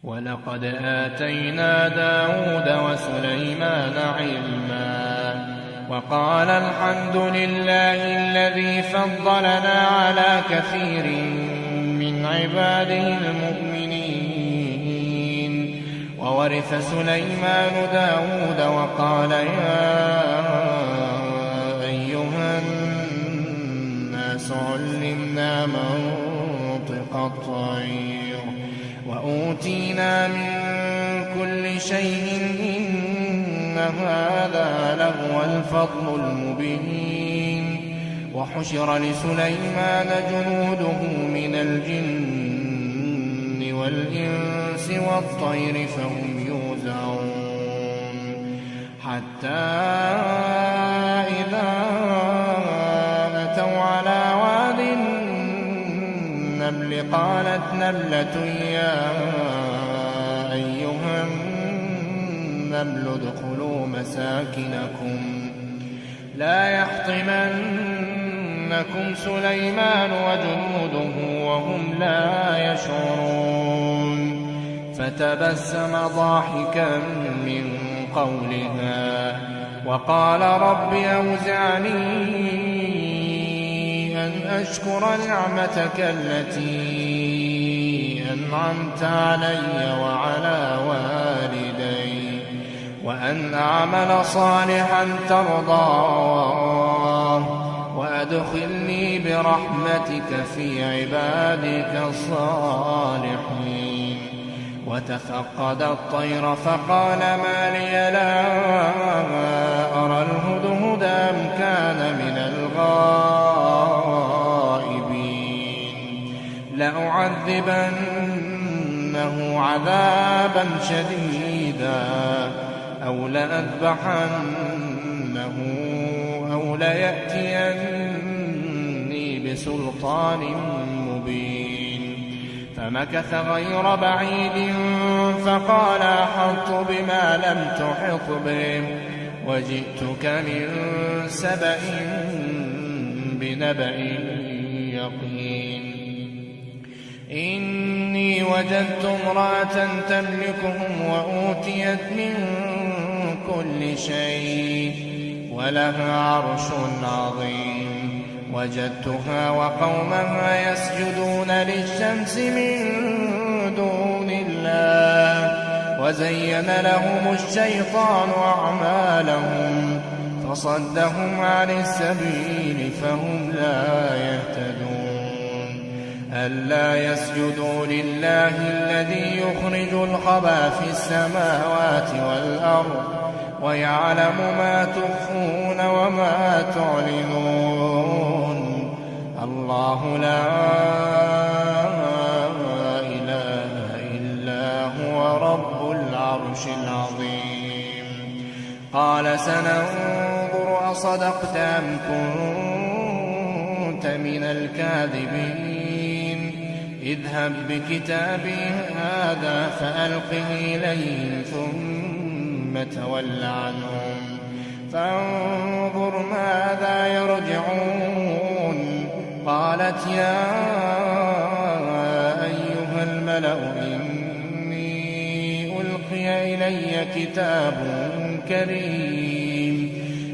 ولقد آتينا داود وسليمان علما وقال الحمد لله الذي فضلنا على كثير من عباده المؤمنين. وورث سليمان داود وقال يا أيها الناس علمنا منطق الطير وأوتينا من كل شيء إن هذا لهو الفضل المبين. وحشر لسليمان جنوده من الجن والإنس والطير فهم يوزعون حتى إذا أتوا على واد النمل قالت نملة يا أيها النمل ادخلوا مساكنكم لا يحطمنكم سليمان وجنوده وهم لا يشعرون. فتبسم ضاحكا من قولها وقال رب أوزعني أن أشكر نعمتك التي أنعمت علي وعلى والدي وأن أعمل صالحا ترضاه وأدخلني برحمتك في عبادك الصالحين. وتفقد الطير فقال ما لي لا أرى الهدهد أم كان من الغائبين لأعذبنه عذابا شديدا أو لأذبحنه أو ليأتيني بسلطان مبين. فمكث غير بعيد فقال أحطت بما لم تحط به وجئتك من سبأ بنبأ يقين. إني وجدت امرأة تملكهم وأوتيت من كل شيء ولها عرش عظيم. وجدتها وقومها يسجدون للشمس من دون الله وزين لهم الشيطان أعمالهم فصدهم عن السبيل فهم لا يهتدون. ألا يسجدوا لله الذي يخرج الخبى في السماوات والأرض ويعلم ما تخفون وما تعلنون. الله لا إله إلا هو رب العرش العظيم. قال سننظر أصدقت أم كنت من الكاذبين. اذهب بكتابي هذا فألقه إليهم ثم تول عنهم فانظر ماذا يرجعون. قالت يا أيها الملأ إني ألقي إلي كتاب كريم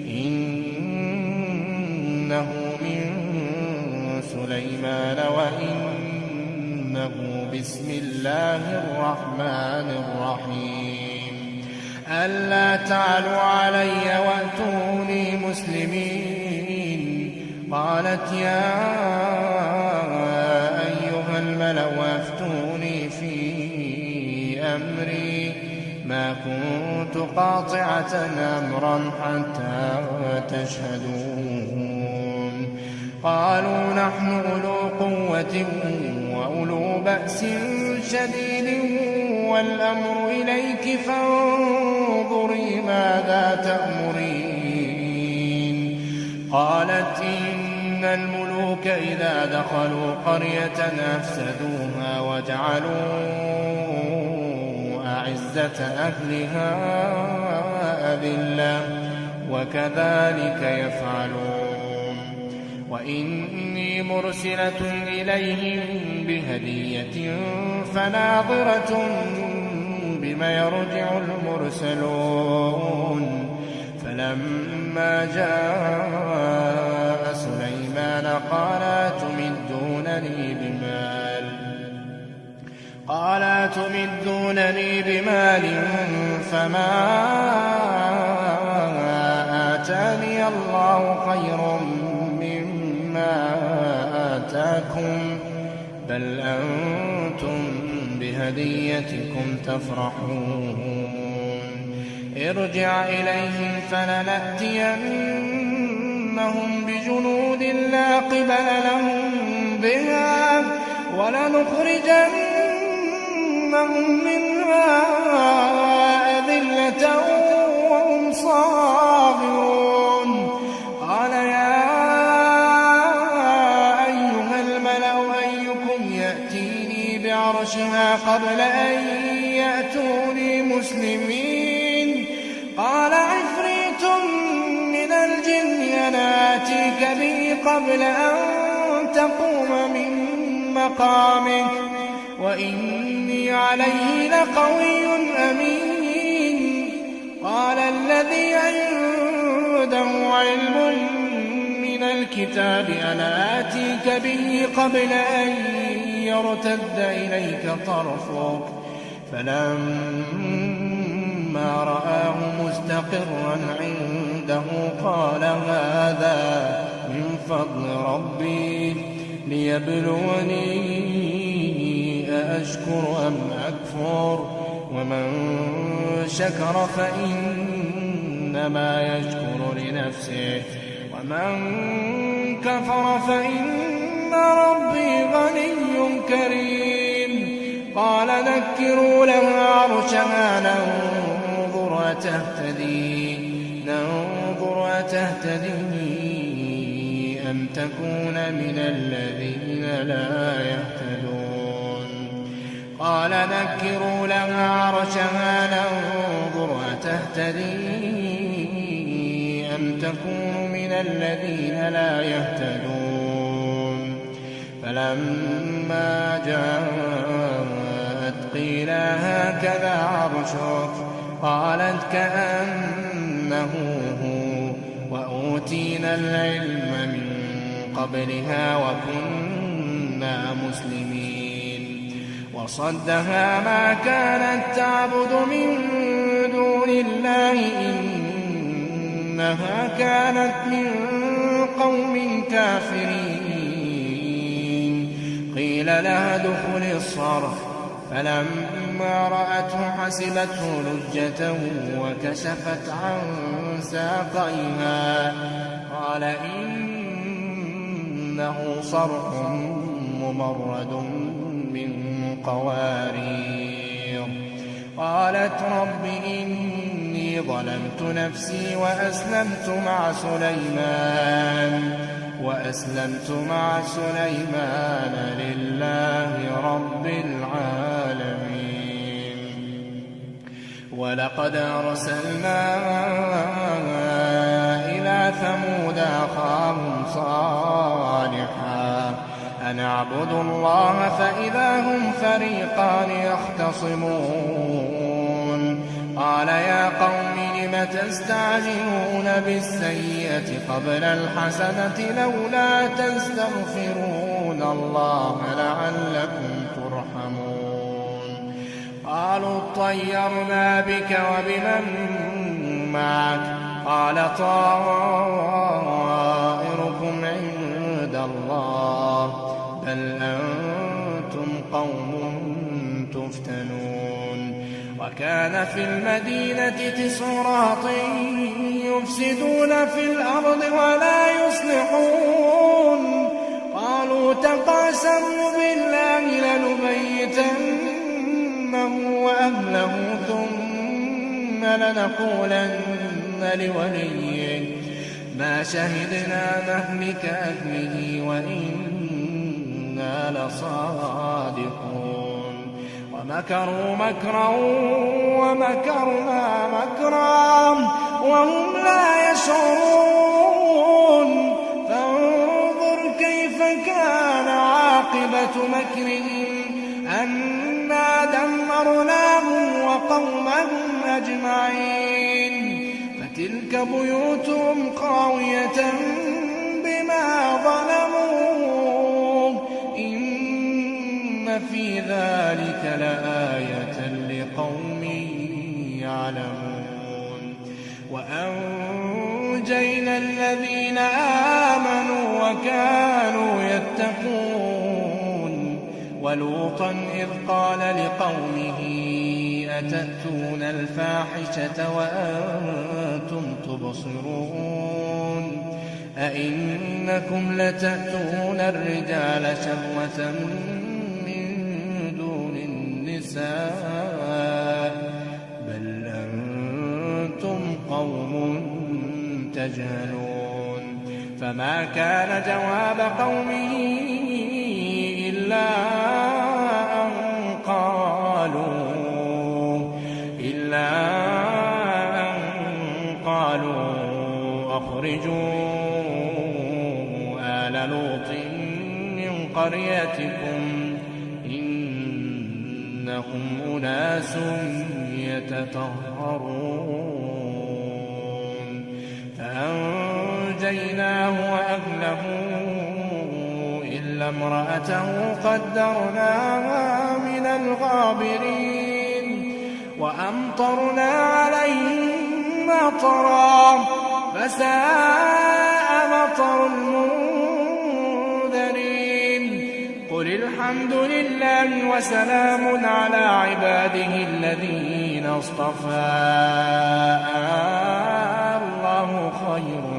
إنه من سليمان وإنه بسم الله الرحمن الرحيم. ألا تعلوا علي وأتوني مسلمين. قالت يا أيها الملأ أفتوني في أمري ما كنت قاطعة أمرا حتى تشهدون. قالوا نحن أولو قوة وأولو بأس شديد والأمر إليك فانظري ماذا تأمرين. قالت إن الملوك إذا دخلوا قرية أفسدوها وجعلوا أعزة أهلها أذلة وكذلك يفعلون. وإني مرسلة إليهم بهدية فناظرة بما يرجع المرسلون فلما جاء سليمان قال أتمدونني بمال فما آتاني الله خير مما آتاكم بل أنتم بهديتكم تفرحون ارجع إليهم فلنأتينهم بجنود لا قبل لهم بها ولنخرجنهم منها أذلة وهم صاغرون قال يا أيها الملأ أيكم يأتيني بعرشها قبل أن يأتوني مسلمين قال عفريت من الجن أنا آتيك به قبل أن تقوم من مقامك وإني عليه لقوي أمين قال الذي عنده علم من الكتاب أنا آتيك به قبل أن يرتد إليك طرفك فلما رآه مستقرا عنده قال هذا من فضل ربي ليبلوني أأشكر أم أكفر ومن شكر فإنما يشكر لنفسه ومن كفر فإن ربي غني كريم قال نكروا لها عرشها ننظر أتهتدي أم تكون من الذين لا يهتدون قال نكروا لها عرشها ننظر أتهتدي أم تكون من الذين لا يهتدون فلما جاءت قيل هكذا عرشك قالت كأنه هو وأوتينا العلم من قبلها وكنا مسلمين وصدها ما كانت تعبد من دون الله إنها كانت من قوم كافرين قيل لها ادخل الصرح فلما رأته حسبته لجة وكشفت عن ساقيها قال إنه صرح ممرد من قوارير قالت رب إني ظلمت نفسي وأسلمت مع سليمان لله رب العالمين ولقد أرسلنا إلى ثمود أخاهم صالحا أن اعبدوا الله فإذا هم فريقان يختصمون قال يا قوم لم تستعجلون بالسيئة قبل الحسنة لولا تستغفرون الله لعلكم ترحمون قالوا اطيرنا بك وبمن معك قال طائركم عند الله بل أنتم قوم تفتنون وكان في المدينة 9 رهط يفسدون في الأرض ولا يصلحون قالوا تقاسموا بالله لنبيتنه وأهله ثم لنقولن لوليه ما شهدنا مهلك أهله وإنا لصادقون ومكروا مكرا ومكرنا مكرا وهم لا يشعرون فانظر كيف كان عاقبة مكرهم أنا دمرناهم وقومهم أجمعين فتلك بيوتهم خاوية بما ظلموا إن في ذلك لآية لقوم يعلمون وأنجينا الذين آمنوا وكانوا يتقون ولوطا إذ قال لقومه أتأتون الفاحشة وأنتم تبصرون أئنكم لتأتون الرجال شهوة من دون النساء بل أنتم قوم تجهلون فما كان جواب قومه إلا أن قالوا أخرجوا آل لوط من قريتكم إنهم أناس يتطهرون فأنجيناه وأهله إلا امرأته قدرناها من الغابرين وأمطرنا عليهم مطرا فساء مطر المنذرين قل الحمد لله وسلام على عباده الذين اصطفى الله خير